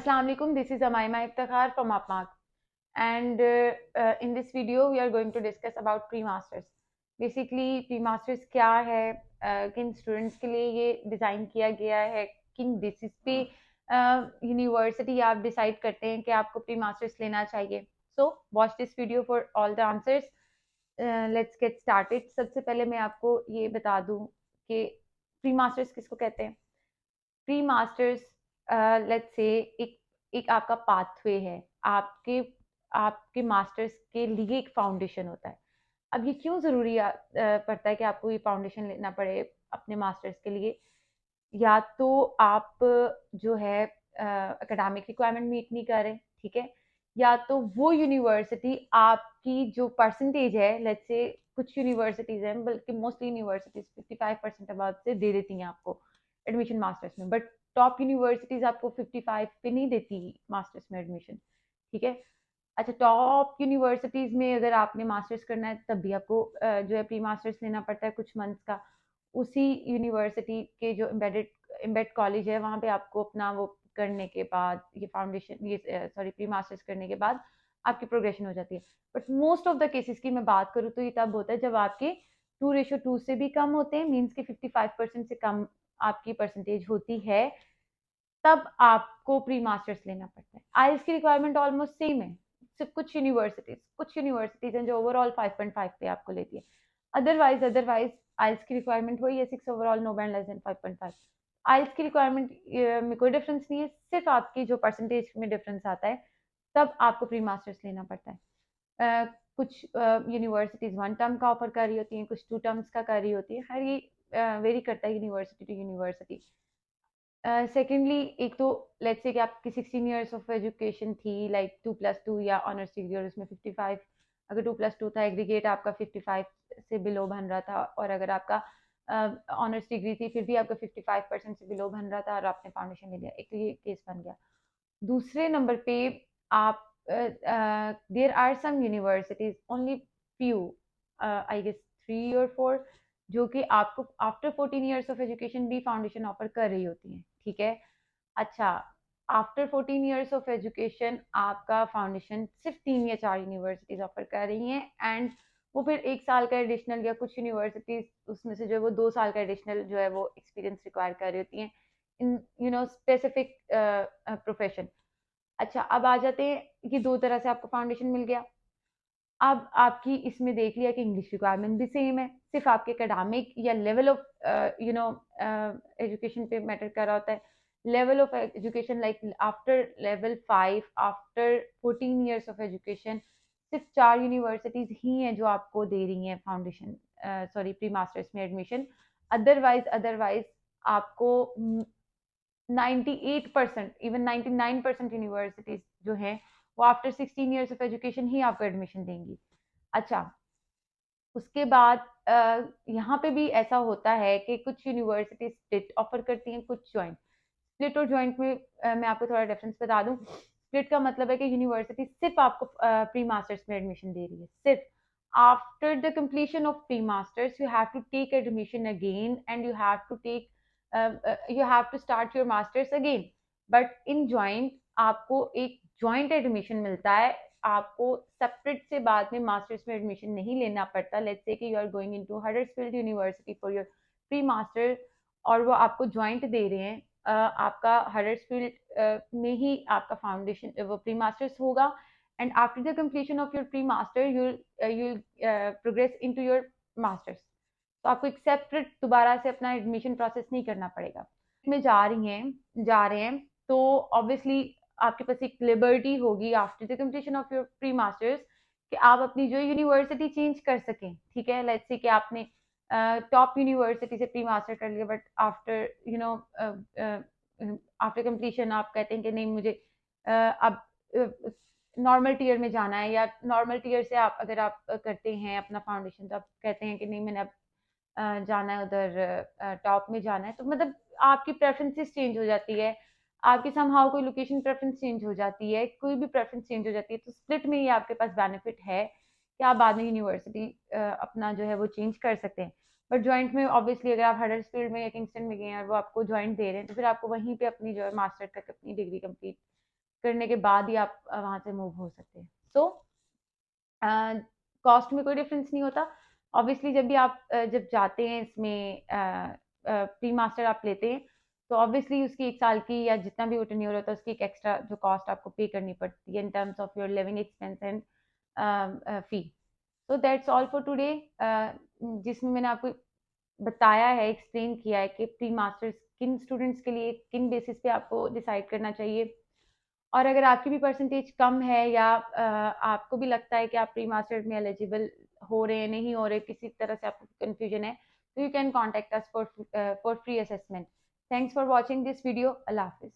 Assalamu alaikum. This is Amaima Iftakhar from Upmark, and in this video we are going to discuss about pre-masters. Basically, pre-masters क्या है, किन students के लिए ये design किया गया है, किन बेसिस पे यूनिवर्सिटी आप डिसाइड करते हैं कि आपको प्री-मास्टर्स लेना चाहिए. So watch this video for all the answers. Let's get started. सबसे पहले मैं आपको ये बता दूं कि प्री-मास्टर्स किसको कहते हैं. प्री-मास्टर्स लेट्स से एक आपका पाथवे है, आपके आपके मास्टर्स के लिए एक फाउंडेशन होता है. अब ये क्यों ज़रूरी पड़ता है कि आपको ये फाउंडेशन लेना पड़े अपने मास्टर्स के लिए. या तो आप जो है एकेडमिक रिक्वायरमेंट मीट नहीं कर रहे, ठीक है, या तो वो यूनिवर्सिटी आपकी जो परसेंटेज है, लेट्स से कुछ यूनिवर्सिटीज़ हैं, बल्कि मोस्टली यूनिवर्सिटीज़ 55% अबाउट से दे देती हैं आपको एडमिशन मास्टर्स में, बट टॉप यूनिवर्सिटीज़ आपको 55 पे नहीं देती मास्टर्स में एडमिशन, ठीक है. अच्छा, टॉप यूनिवर्सिटीज़ में अगर आपने मास्टर्स करना है तब भी आपको जो है प्री मास्टर्स लेना पड़ता है कुछ मंथ्स का. उसी यूनिवर्सिटी के जो एम्बेड कॉलेज है वहाँ पे आपको अपना वो करने के बाद ये फाउंडेशन प्री मास्टर्स करने के बाद आपकी प्रोग्रेशन हो जाती है. But most of the cases की मैं बात करूँ तो ये तब होता है जब आपके 2:2 से भी कम होते हैं, मीन्स के 55% से कम आपकी परसेंटेज होती है, तब आपको प्री मास्टर्स लेना पड़ता है. आइल्स की रिक्वायरमेंट ऑलमोस्ट सेम है, सिर्फ कुछ यूनिवर्सिटीज हैं जो ओवरऑल 5.5 पे आपको लेती है. अदरवाइज आइल्स की रिक्वायरमेंट वही है 6 overall, no band less than 5.5. IELTS की रिक्वायरमेंट में कोई डिफरेंस नहीं है, सिर्फ आपकी जो परसेंटेज में डिफरेंस आता है तब आपको प्री मास्टर्स लेना पड़ता है. कुछ यूनिवर्सिटीज 1 टर्म का ऑफर कर रही होती हैं, कुछ 2 टर्म्स का कर रही होती है. हर ये वेरी करता है यूनिवर्सिटी टू यूनिवर्सिटी. सेकेंडली, एक तो लेट्स से कि आपकी 16 ईयर्स ऑफ एजुकेशन थी, लाइक 2+2 या ऑनर्स डिग्री, और उसमें 55, अगर 2+2 था, एग्रीगेट आपका 55 से बिलो बन रहा था, और अगर आपका ऑनर्स डिग्री थी फिर भी आपका 55% से बिलो बन रहा था और आपने फाउंडेशन ले लिया, एक तो ये केस बन गया. दूसरे नंबर पे आप there are some universities, only few, I guess 3 और 4, जो कि आपको आफ्टर 14 ईयर्स ऑफ एजुकेशन भी फाउंडेशन ऑफर कर रही होती हैं, ठीक है. अच्छा, आफ्टर 14 ईयर्स ऑफ एजुकेशन आपका फाउंडेशन सिर्फ 3 या 4 यूनिवर्सिटीज ऑफर कर रही हैं, एंड वो फिर 1 साल का एडिशनल, या कुछ यूनिवर्सिटीज उसमें से जो है वो 2 साल का एडिशनल जो है वो एक्सपीरियंस रिक्वायर कर रही होती हैं इन स्पेसिफिक प्रोफेशन. अच्छा, अब आ जाते हैं कि 2 तरह से आपको फाउंडेशन मिल गया. अब आपकी इसमें देख लिया कि इंग्लिश रिक्वायरमेंट भी सेम है, सिर्फ आपके एकेडमिक या लेवल ऑफ एजुकेशन पे मैटर कर रहा होता है. Level of education, like after level 5, after 14 years of education, सिर्फ 4 यूनिवर्सिटीज ही हैं जो आपको दे रही हैं फाउंडेशन प्री मास्टर्स में एडमिशन. अदरवाइज आपको 98%, इवन 99% यूनिवर्सिटीज जो हैं वो आफ्टर 16 ईयर्स ऑफ एजुकेशन ही आपको एडमिशन देंगी. अच्छा, उसके बाद यहाँ पे भी ऐसा होता है कि कुछ यूनिवर्सिटी स्प्लिट ऑफर करती हैं, कुछ ज्वाइंट. स्प्लिट और ज्वाइंट में मैं आपको थोड़ा डिफरेंस बता दूं. स्प्लिट का मतलब है कि यूनिवर्सिटी सिर्फ आपको प्री मास्टर्स में एडमिशन दे रही है, सिर्फ. After the completion of pre masters you have to take admission again, and you have to start your masters again. But in joint आपको एक ज्वाइंट एडमिशन मिलता है, आपको सेपरेट से बाद में मास्टर्स में एडमिशन नहीं लेना पड़ता. लेट्स से कि you are going into Huddersfield university for your pre master, और वो आपको ज्वाइंट दे रहे हैं. आपका हडर्सफील्ड में ही आपका फाउंडेशन वो प्री मास्टर्स होगा, and after the completion of your pre master you'll progress into your masters. तो आपको एक सेपरेट दोबारा से अपना एडमिशन प्रोसेस नहीं करना पड़ेगा. में जा रहे हैं तो ऑब्वियसली आपके पास एक लिबर्टी होगी after the completion of your pre masters कि आप अपनी जो यूनिवर्सिटी चेंज कर सकें, ठीक है. लेट्स से कि आपने टॉप यूनिवर्सिटी से प्री मास्टर कर लिया, बट आफ्टर कंप्लीशन आप कहते हैं कि नहीं, मुझे अब नॉर्मल टीयर में जाना है, या नॉर्मल टीयर से आप अगर आप करते हैं अपना फाउंडेशन, तो आप कहते हैं कि नहीं, मैंने अब जाना है उधर टॉप में जाना है, तो मतलब आपकी प्रेफरेंसेस चेंज हो जाती है, आपकी समहाउ कोई लोकेशन प्रेफरेंस चेंज हो जाती है, कोई भी प्रेफरेंस चेंज हो जाती है. तो स्प्लिट में ये आपके पास बेनिफिट है कि आप बाद में यूनिवर्सिटी अपना जो है वो चेंज कर सकते हैं. बट ज्वाइंट में ऑब्वियसली अगर आप हडर्सफील्ड में या किंगस्टन में गए हैं और वो आपको ज्वाइंट दे रहे हैं, तो फिर आपको वहीं पे अपनी जो है मास्टर तक अपनी डिग्री कंप्लीट करने के बाद ही आप वहाँ से मूव हो सकते हैं। सो कॉस्ट में कोई डिफरेंस नहीं होता। ऑब्वियसली जब भी आप जब जाते हैं इसमें प्री मास्टर आप लेते हैं, तो ऑब्वियसली उसकी 1 साल की या जितना भी वो टेन्योर होता है उसकी एक एक्स्ट्रा जो कॉस्ट आपको पे करनी पड़ती है in terms of your living expense and fee. So that's all for today, जिसमें मैंने आपको बताया है, एक्सप्लेन किया है कि प्री मास्टर्स किन स्टूडेंट्स के लिए किन बेसिस पे आपको डिसाइड करना चाहिए। और अगर आपकी भी परसेंटेज कम है या आपको भी लगता है कि आप प्री मास्टर्स में एलिजिबल हो रहे हैं, नहीं हो रहे, किसी तरह से आपको कंफ्यूजन है, तो you can contact us for free assessment. Thanks for watching this video. Allah Hafiz.